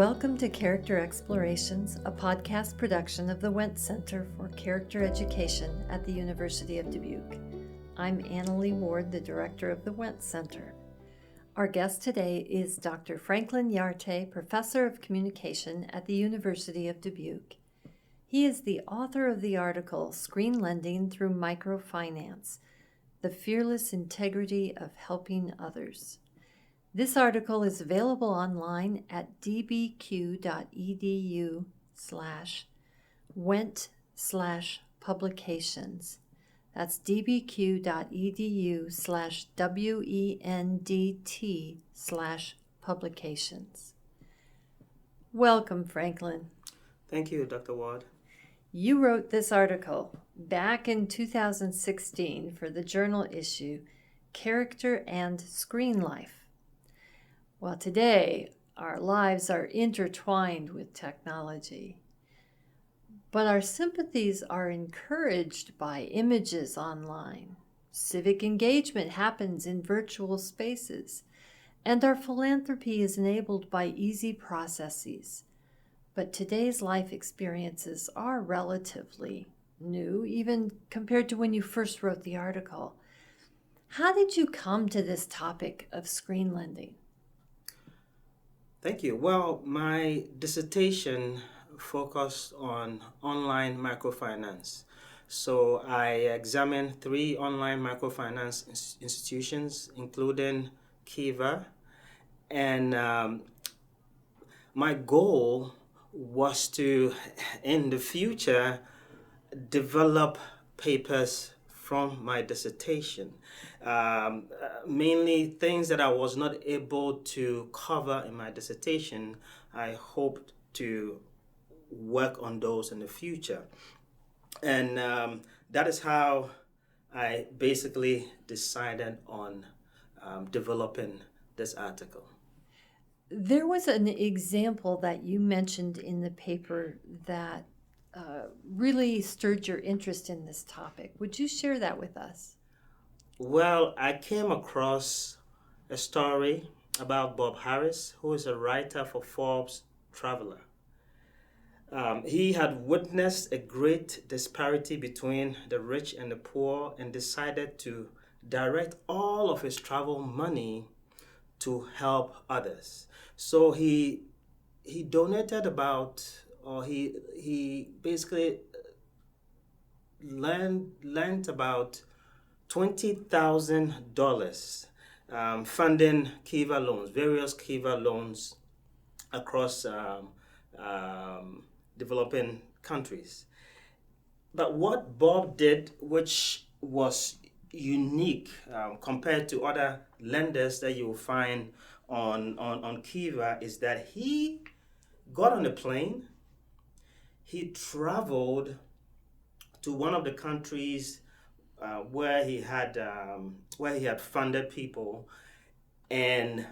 Welcome to Character Explorations, a podcast production of the Wendt Center for Character Education at the University of Dubuque. I'm Annalee Ward, the director of the Wendt Center. Our guest today is Dr. Franklin Yartey, professor of communication at the University of Dubuque. He is the author of the article, Screen Lending Through Microfinance, The Fearless Integrity of Helping Others. This article is available online at dbq.edu/Wendt/publications. That's dbq.edu/WENDT/publications. Welcome, Franklin. Thank you, Dr. Ward. You wrote this article back in 2016 for the journal issue, Character and Screen Life. Well, today, our lives are intertwined with technology, but our sympathies are encouraged by images online. Civic engagement happens in virtual spaces, and our philanthropy is enabled by easy processes. But today's life experiences are relatively new, even compared to when you first wrote the article. How did you come to this topic of screen lending? Thank you. Well, my dissertation focused on online microfinance. So I examined 3 online microfinance institutions, including Kiva. And my goal was to, in the future, develop papers from my dissertation. Mainly things that I was not able to cover in my dissertation. I hoped to work on those in the future. And that is how I basically decided on developing this article. There was an example that you mentioned in the paper that really stirred your interest in this topic. Would you share that with us? Well, I came across a story about Bob Harris, who is a writer for Forbes Traveler. He had witnessed a great disparity between the rich and the poor and decided to direct all of his travel money to help others. So he donated he basically lent about $20,000 funding Kiva loans, various Kiva loans across developing countries. But what Bob did, which was unique compared to other lenders that you will find on Kiva, is that he got on a plane, he traveled to one of the countries where he had funded people, and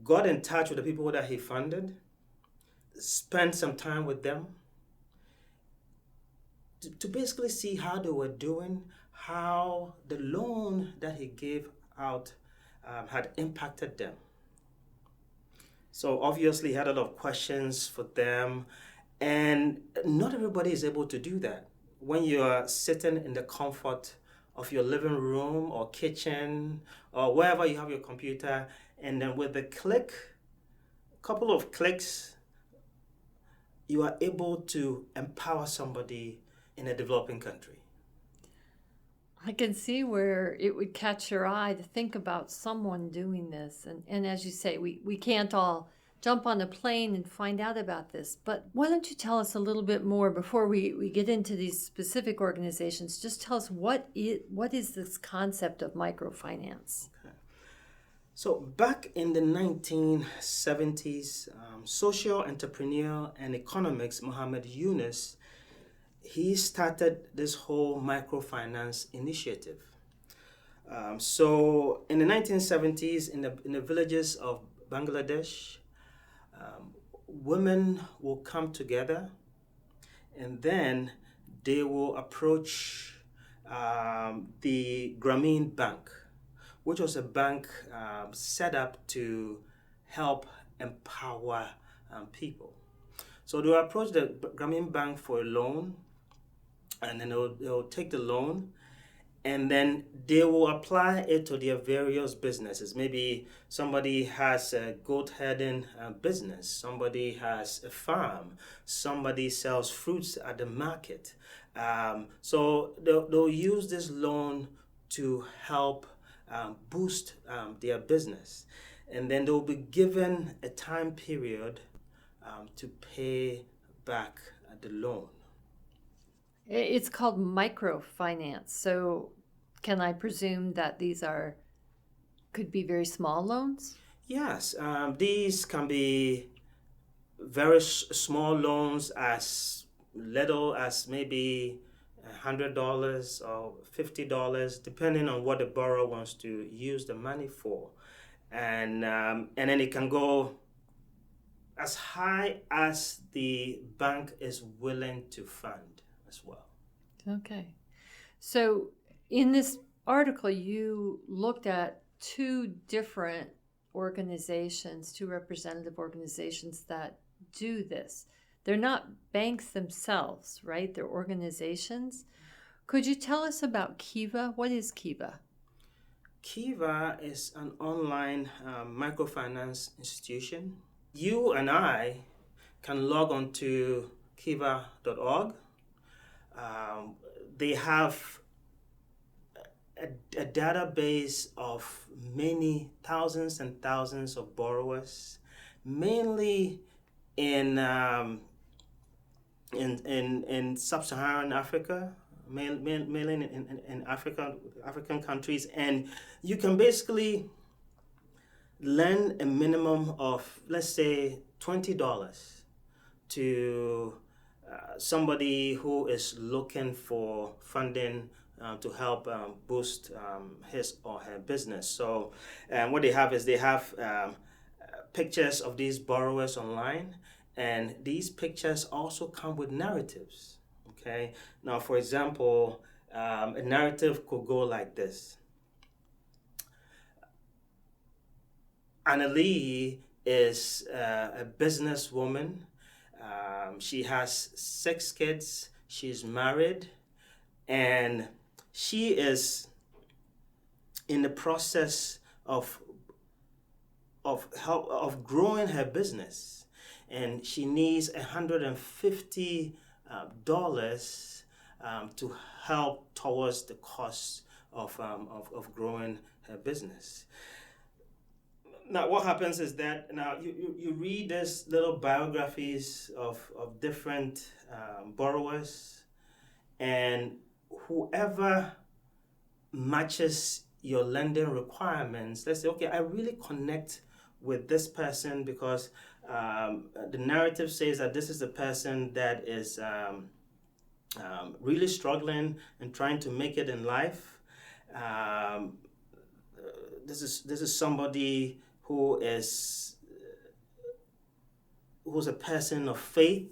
got in touch with the people that he funded, spent some time with them to basically see how they were doing, how the loan that he gave out had impacted them. So obviously he had a lot of questions for them, and not everybody is able to do that. When you're sitting in the comfort of your living room or kitchen or wherever you have your computer, and then with a couple of clicks, you are able to empower somebody in a developing country. I can see where it would catch your eye to think about someone doing this. And as you say, we can't all jump on a plane and find out about this. But why don't you tell us a little bit more before we get into these specific organizations? Just tell us what is this concept of microfinance? Okay. So back in the 1970s, social entrepreneur and economics Muhammad Yunus, he started this whole microfinance initiative. So in the 1970s, in the villages of Bangladesh, women will come together, and then they will approach the Grameen Bank, which was a bank set up to help empower people. So they'll approach the Grameen Bank for a loan, and then they'll take the loan, and then they will apply it to their various businesses. Maybe somebody has a goat herding business, somebody has a farm, somebody sells fruits at the market. So they'll use this loan to help boost their business. And then they'll be given a time period to pay back the loan. It's called microfinance. So can I presume that these could be very small loans? Yes, these can be very small loans, as little as maybe $100 or $50, depending on what the borrower wants to use the money for. And then it can go as high as the bank is willing to fund as well. Okay. So in this article, you looked at two different organizations, two representative organizations that do this. They're not banks themselves, right? They're organizations. Could you tell us about Kiva? What is Kiva? Kiva is an online microfinance institution. You and I can log on to kiva.org. They have a database of many thousands and thousands of borrowers, mainly in sub-Saharan Africa, mainly in African countries, and you can basically lend a minimum of, let's say, $20 to somebody who is looking for funding to help boost his or her business. So what they have is they have pictures of these borrowers online, and these pictures also come with narratives. Okay. Now, for example, a narrative could go like this. Annalee is a businesswoman. She has 6 kids. She's married, and she is in the process of growing her business, and she needs $150 to help towards the cost of growing her business. Now, what happens is that now you read these little biographies of different borrowers, and whoever matches your lending requirements, let's say, okay, I really connect with this person because the narrative says that this is a person that is really struggling and trying to make it in life. This is somebody who's a person of faith.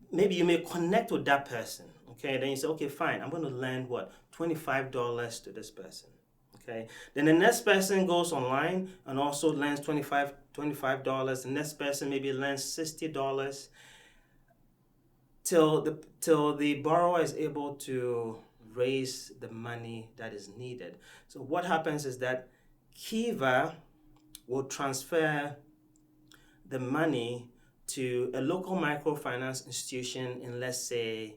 Maybe you may connect with that person. Okay, then you say, okay, fine, I'm going to lend what? $25 to this person. Okay, then the next person goes online and also lends $25. The next person maybe lends $60 till the borrower is able to raise the money that is needed. So what happens is that Kiva will transfer the money to a local microfinance institution in, let's say,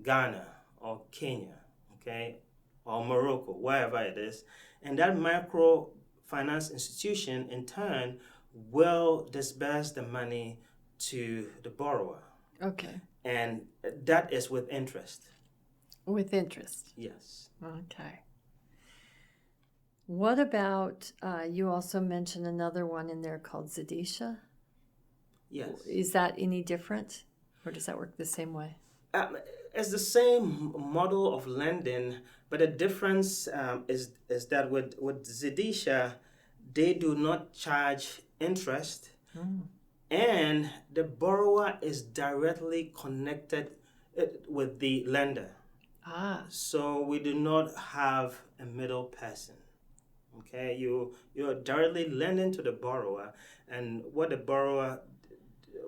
Ghana or Kenya, okay, or Morocco, wherever it is. And that microfinance institution, in turn, will disburse the money to the borrower. Okay. And that is with interest. With interest. Yes. Okay. What about, you also mentioned another one in there called Zedisha? Yes. Is that any different, or does that work the same way? It's the same model of lending, but the difference is that with Zedisha, they do not charge interest, and the borrower is directly connected with the lender. Ah. So we do not have a middle person. Okay, you're directly lending to the borrower, and what the borrower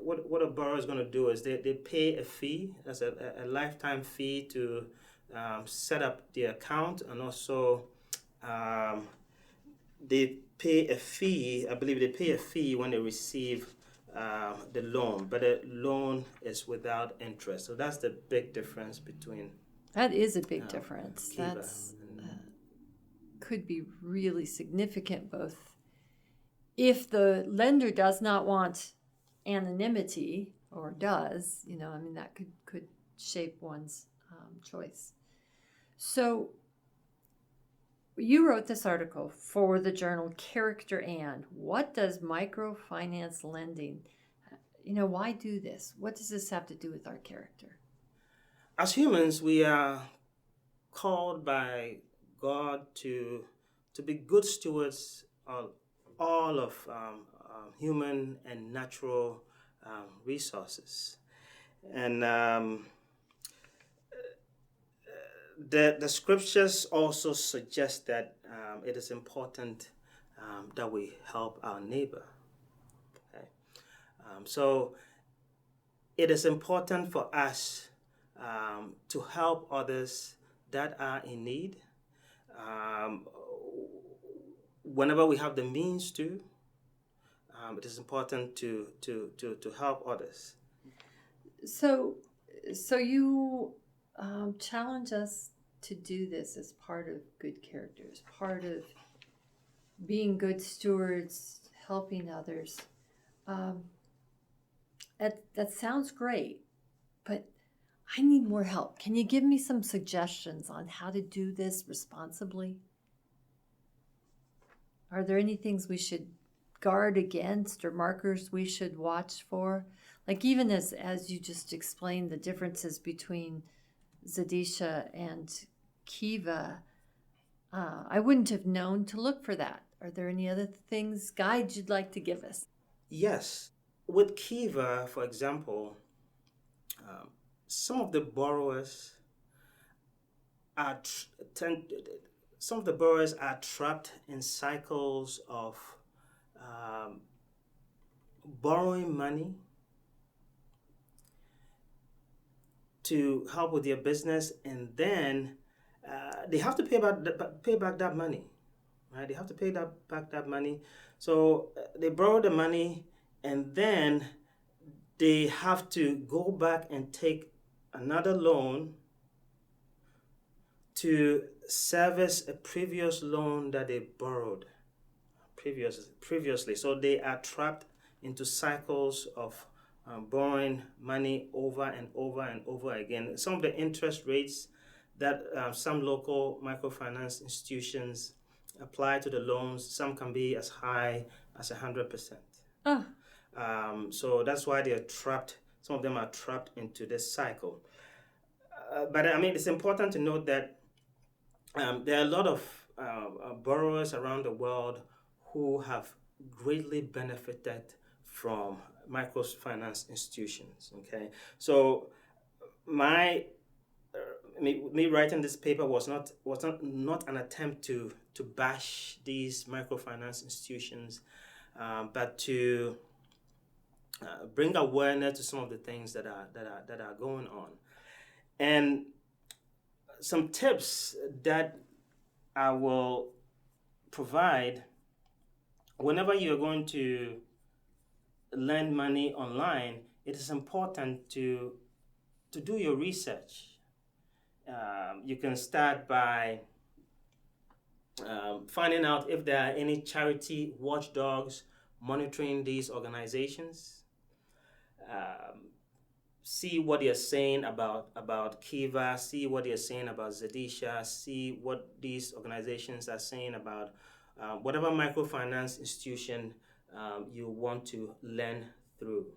what a borrower is going to do is they pay a fee, that's a lifetime fee to set up the account, and also um, they pay a fee. I believe they pay a fee when they receive the loan, but the loan is without interest. So that's the big difference between. That is a big difference. Kiva That's could be really significant, both if the lender does not want anonymity, or does, that could shape one's choice. So you wrote this article for the journal Character and. What does microfinance lending, why do this? What does this have to do with our character? As humans, we are called by God to be good stewards of all of human and natural resources. And the scriptures also suggest that it is important that we help our neighbor. Okay? So it is important for us to help others that are in need. Whenever we have the means to, it is important to help others. So you challenge us to do this as part of good character, as part of being good stewards, helping others. That sounds great, but I need more help. Can you give me some suggestions on how to do this responsibly? Are there any things we should guard against or markers we should watch for? Like even as you just explained the differences between Zadisha and Kiva, I wouldn't have known to look for that. Are there any other guides you'd like to give us? Yes. With Kiva, for example, some of the borrowers are trapped in cycles of borrowing money to help with their business, and then they have to pay back that money, right? They have to pay back that money. So they borrow the money, and then they have to go back and take another loan to service a previous loan that they borrowed previously. So they are trapped into cycles of borrowing money over and over and over again. Some of the interest rates that some local microfinance institutions apply to the loans, some can be as high as 100%. Oh. So that's why they are trapped. Some of them are trapped into this cycle. But I mean, it's important to note that there are a lot of borrowers around the world who have greatly benefited from microfinance institutions. Okay, so me writing this paper was not an attempt to bash these microfinance institutions, but to bring awareness to some of the things that are going on, and some tips that I will provide whenever you're going to lend money online. It is important to do your research. You can start by finding out if there are any charity watchdogs monitoring these organizations. See what they're saying about Kiva, see what they're saying about Zadisha, see what these organizations are saying about whatever microfinance institution you want to lend through.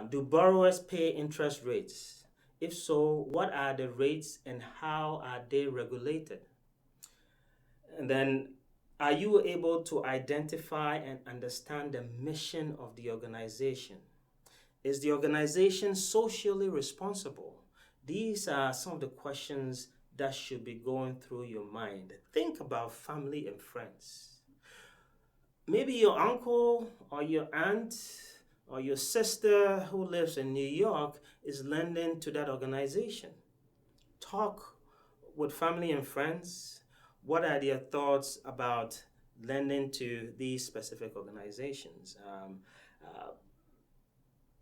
Do borrowers pay interest rates? If so, what are the rates and how are they regulated? And then, are you able to identify and understand the mission of the organization? Is the organization socially responsible? These are some of the questions that should be going through your mind. Think about family and friends. maybe your uncle or your aunt or your sister who lives in New York is lending to that organization. Talk with family and friends. What are their thoughts about lending to these specific organizations?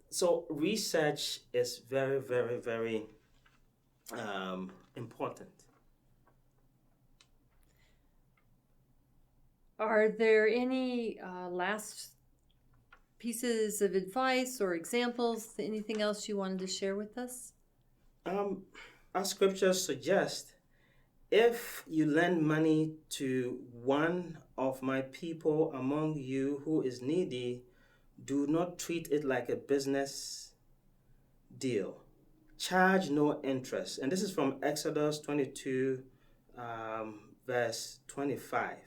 So research is very, very, very important. Are there any last pieces of advice or examples, anything else you wanted to share with us? Our scriptures suggest, if you lend money to one of my people among you who is needy, do not treat it like a business deal. Charge no interest. And this is from Exodus 22, verse 25.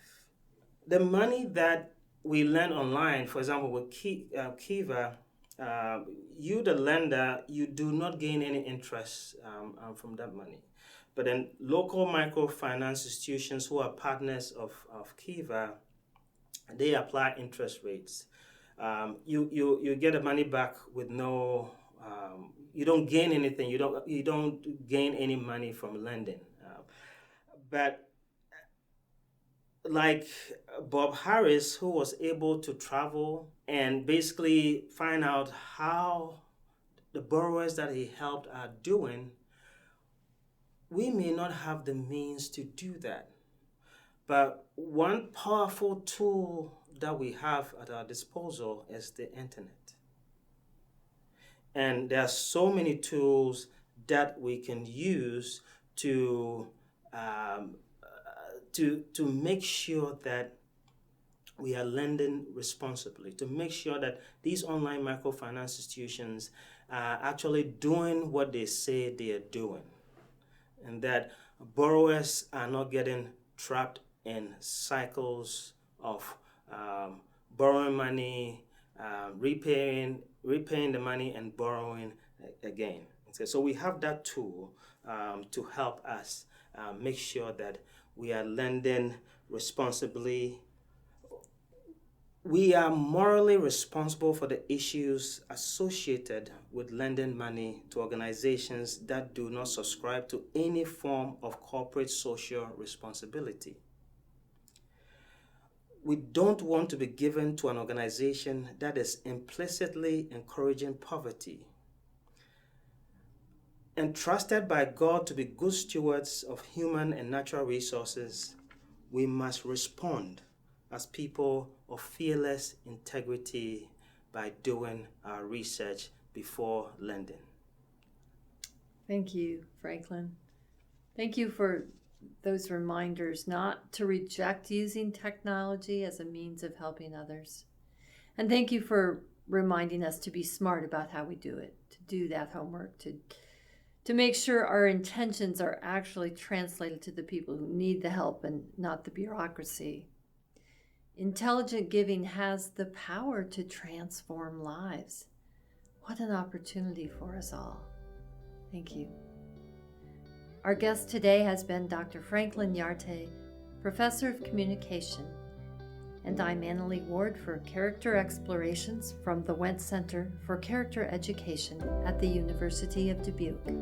The money that we lend online, for example, with Kiva, you, the lender, you do not gain any interest from that money. But then local microfinance institutions who are partners of Kiva, they apply interest rates. You get the money back with no, you don't gain anything. You don't gain any money from lending. But like Bob Harris, who was able to travel and basically find out how the borrowers that he helped are doing, we may not have the means to do that. But one powerful tool that we have at our disposal is the internet. And there are so many tools that we can use to make sure that we are lending responsibly, to make sure that these online microfinance institutions are actually doing what they say they are doing, and that borrowers are not getting trapped in cycles of borrowing money, repaying the money, and borrowing again. So we have that tool to help us make sure that we are lending responsibly. We are morally responsible for the issues associated with lending money to organizations that do not subscribe to any form of corporate social responsibility. We don't want to be given to an organization that is implicitly encouraging poverty. Entrusted by God to be good stewards of human and natural resources, we must respond as people of fearless integrity by doing our research before lending. Thank you, Franklin. Thank you for those reminders not to reject using technology as a means of helping others. And thank you for reminding us to be smart about how we do it, to do that homework, to make sure our intentions are actually translated to the people who need the help and not the bureaucracy. Intelligent giving has the power to transform lives. What an opportunity for us all. Thank you. Our guest today has been Dr. Franklin Yartey, Professor of Communication, and I'm Annalee Ward for Character Explorations from the Wendt Center for Character Education at the University of Dubuque.